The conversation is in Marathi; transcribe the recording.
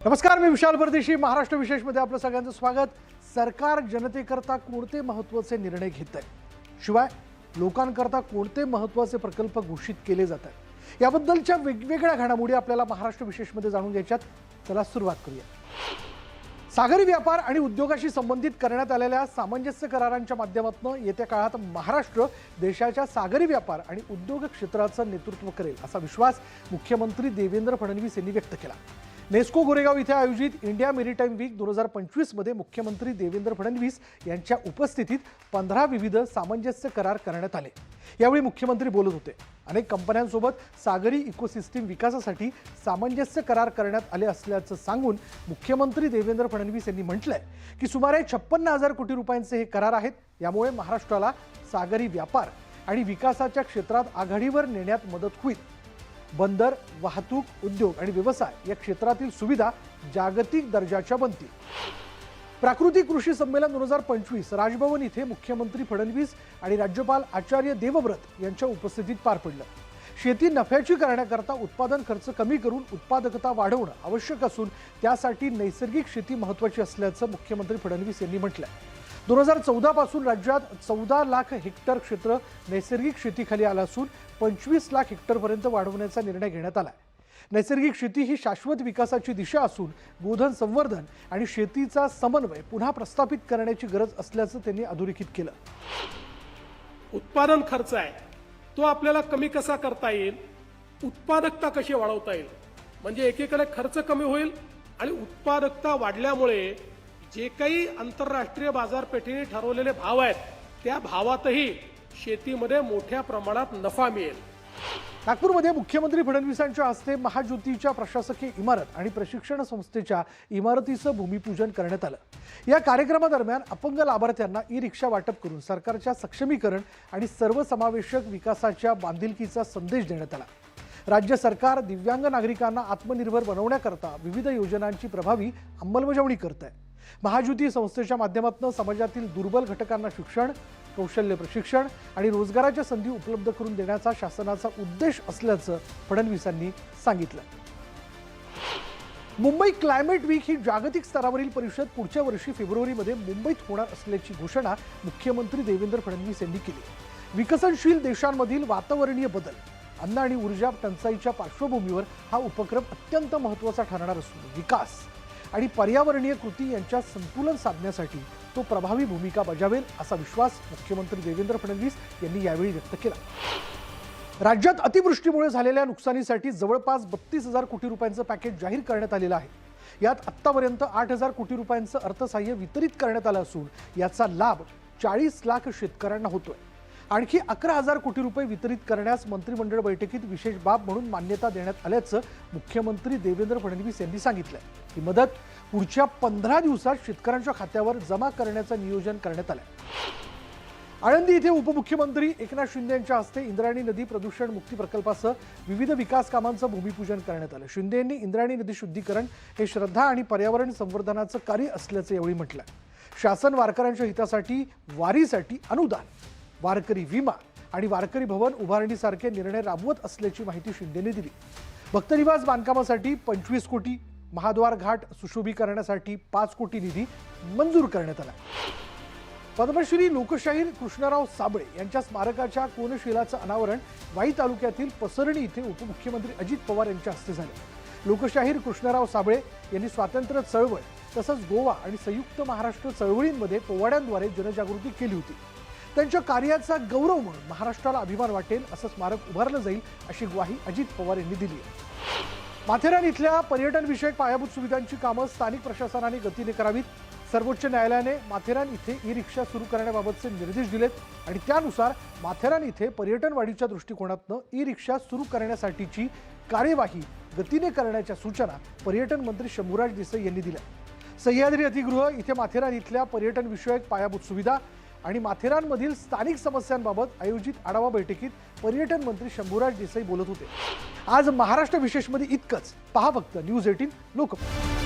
नमस्कार, मी विशाल परदेशी. महाराष्ट्र विशेषमध्ये आपलं सगळ्यांचं स्वागत. सरकार जनतेकरता कोणते महत्त्वाचे निर्णय घेत आहे, शिवाय लोकांकरता कोणते महत्त्वाचे प्रकल्प घोषित केले जातात, याबद्दलच्या वेगवेगळ्या घडामोडी आपल्याला महाराष्ट्र विशेषमध्ये जाणून घ्यायच्यात. चला सुरुवात करूया. सागरी व्यापार आणि उद्योगाशी संबंधित करण्यात आलेल्या सामंजस्य करारांच्या माध्यमातून येत्या काळात महाराष्ट्र देशाच्या सागरी व्यापार आणि उद्योग क्षेत्राचं नेतृत्व करेल, असा विश्वास मुख्यमंत्री देवेंद्र फडणवीस यांनी व्यक्त केला. नेस्को गोरेगाव इथे आयोजित इंडिया मेरीटाईम वीक 2025 मध्ये मुख्यमंत्री देवेंद्र फडणवीस यांच्या उपस्थितीत 15 विविध सामंजस्य करार करण्यात आले. यावेळी मुख्यमंत्री बोलत होते. अनेक कंपन्यांसोबत सागरी इकोसिस्टीम विकासासाठी सामंजस्य करार करण्यात आले असल्याचं सांगून मुख्यमंत्री देवेंद्र फडणवीस यांनी म्हटलंय की सुमारे 56,000 कोटी रुपयांचे हे करार आहेत. यामुळे महाराष्ट्राला सागरी व्यापार आणि विकासाच्या क्षेत्रात आघाडीवर नेण्यात मदत होईल. बंदर, वाहतूक, उद्योग आणि व्यवसाय या क्षेत्रातील सुविधा जागतिक दर्जाच्या बनतील. प्राकृतिक कृषी संमेलन 2025 राजभवन इथे मुख्यमंत्री फडणवीस आणि राज्यपाल आचार्य देवव्रत यांच्या उपस्थितीत पार पडलं. शेती नफ्याची करण्याकरता उत्पादन खर्च कमी करून उत्पादकता वाढवणं आवश्यक असून त्यासाठी नैसर्गिक शेती महत्त्वाची असल्याचं मुख्यमंत्री फडणवीस यांनी म्हटलंय. 2014 पासून राज्यात 14 लाख हेक्टर क्षेत्र नैसर्गिक शेतीखाली आलं असून 25 लाख हेक्टरपर्यंत वाढवण्याचा निर्णय घेण्यात आला. नैसर्गिक शेती ही शाश्वत विकासाची दिशा असून गोधन संवर्धन आणि शेतीचा समन्वय पुन्हा प्रस्थापित करण्याची गरज असल्याचं त्यांनी अधोरेखित केलं. उत्पादन खर्च आहे तो आपल्याला कमी कसा करता येईल, उत्पादकता कशी वाढवता येईल, म्हणजे एकीकडे खर्च कमी होईल आणि उत्पादकता वाढल्यामुळे जे काही आंतरराष्ट्रीय बाजारपेठेने ठरवलेले भाव आहेत त्या भावातही शेतीमध्ये मोठ्या प्रमाणात नफा मिळेल. नागपूरमध्ये मुख्यमंत्री फडणवीसांच्या हस्ते महाज्योतीच्या प्रशासकीय इमारत आणि प्रशिक्षण संस्थेच्या इमारतीचं भूमिपूजन करण्यात आलं. या कार्यक्रमादरम्यान अपंग लाभार्थ्यांना ई रिक्षा वाटप करून सरकारच्या सक्षमीकरण आणि सर्वसमावेशक विकासाच्या बांधिलकीचा संदेश देण्यात आला. राज्य सरकार दिव्यांग नागरिकांना आत्मनिर्भर बनवण्याकरता विविध योजनांची प्रभावी अंमलबजावणी करत आहे. महाज्योती संस्थेच्या माध्यमातून समाजातील दुर्बल घटकांना शिक्षण, कौशल्य प्रशिक्षण आणि रोजगाराच्या संधी उपलब्ध करून देण्याचा शासनाचा उद्देश असल्याचं फडणवीसांनी सांगितलं. मुंबई क्लायमेट वीक ही जागतिक स्तरावरील परिषद पुढच्या वर्षी फेब्रुवारीमध्ये मुंबईत होणार असल्याची घोषणा मुख्यमंत्री देवेंद्र फडणवीस यांनी केली. विकसनशील देशांमधील वातावरणीय बदल, अन्न आणि ऊर्जा टंचाईच्या पार्श्वभूमीवर हा उपक्रम अत्यंत महत्त्वाचा ठरणार असून विकास आणि पर्यावरणीय कृती यांच्यात संतुलन साधण्यासाठी तो प्रभावी भूमिका बजावेल, असा विश्वास मुख्यमंत्री देवेंद्र फडणवीस यांनी यावेळी व्यक्त केला. राज्यात अतिवृष्टीमुळे झालेल्या नुकसानीसाठी जवळपास 32,000 कोटी रुपयांचं पॅकेज जाहीर करण्यात आलेलं आहे. यात आत्तापर्यंत 8,000 कोटी रुपयांचं अर्थसहाय्य वितरित करण्यात आलं असून याचा लाभ 40 लाख शेतकऱ्यांना होतोय. आणखी 11,000 कोटी रुपये वितरित करण्यास मंत्रिमंडळ बैठकीत विशेष बाब म्हणून मान्यता देण्यात आल्याचं मुख्यमंत्री देवेंद्र फडणवीस यांनी सांगितलंय. ही मदत पुढच्या 15 दिवसात शेतकऱ्यांच्या खात्यावर जमा करण्याचं नियोजन करण्यात आलंय. आळंदी इथे उपमुख्यमंत्री एकनाथ शिंदे यांच्या हस्ते इंद्रायणी नदी प्रदूषण मुक्ती प्रकल्पासह विविध विकास कामांचं भूमिपूजन करण्यात आलं. शिंदे यांनी इंद्रायणी नदी शुद्धीकरण हे श्रद्धा आणि पर्यावरण संवर्धनाचं कार्य असल्याचं यावेळी म्हटलं. शासन वारकऱ्यांच्या हितासाठी वारीसाठी अनुदान, वारकरी विमा आणि वारकरी भवन उभारणीसारखे निर्णय राबवत असल्याची माहिती शिंदेने दिली. भक्तनिवास बांधकामासाठी 25 कोटी, महाद्वार घाट सुशोभीकरणासाठी 5 कोटी निधी मंजूर करण्यात आला. पद्मश्री लोकशाहीर कृष्णराव साबळे यांच्या स्मारकाच्या कोनशिलाचं अनावरण वाई तालुक्यातील पसरणी इथे उपमुख्यमंत्री अजित पवार यांच्या हस्ते झाले. लोकशाहीर कृष्णराव साबळे यांनी स्वातंत्र्य चळवळ तसंच गोवा आणि संयुक्त महाराष्ट्र चळवळींमध्ये पोवाड्यांद्वारे जनजागृती केली होती. त्यांच्या कार्याचा गौरव म्हणून महाराष्ट्राला अभिमान वाटेल असं स्मारक उभारलं जाईल, अशी ग्वाही अजित पवार यांनी दिली आहे. माथेरान इथल्या पर्यटन विषयक पायाभूत सुविधांची कामं स्थानिक प्रशासनाने गतीने करावीत. सर्वोच्च न्यायालयाने माथेरान इथे ई रिक्षा सुरू करण्याबाबतचे निर्देश दिलेत आणि त्यानुसार माथेरान इथे पर्यटन वाढीच्या दृष्टिकोनातून ई रिक्षा सुरू करण्यासाठीची कार्यवाही गतीने करण्याच्या सूचना पर्यटन मंत्री शंभूराज देसाई यांनी दिल्या. सह्याद्री अतिगृह इथे माथेरान इथल्या पर्यटन विषयक पायाभूत सुविधा आणि माथेरानमधील स्थानिक समस्यांबाबत आयोजित आढावा बैठकीत पर्यटन मंत्री शंभूराज देसाई बोलत होते. आज महाराष्ट्र विशेषमध्ये इतकंच. पहा फक्त न्यूज 18 लोकमत.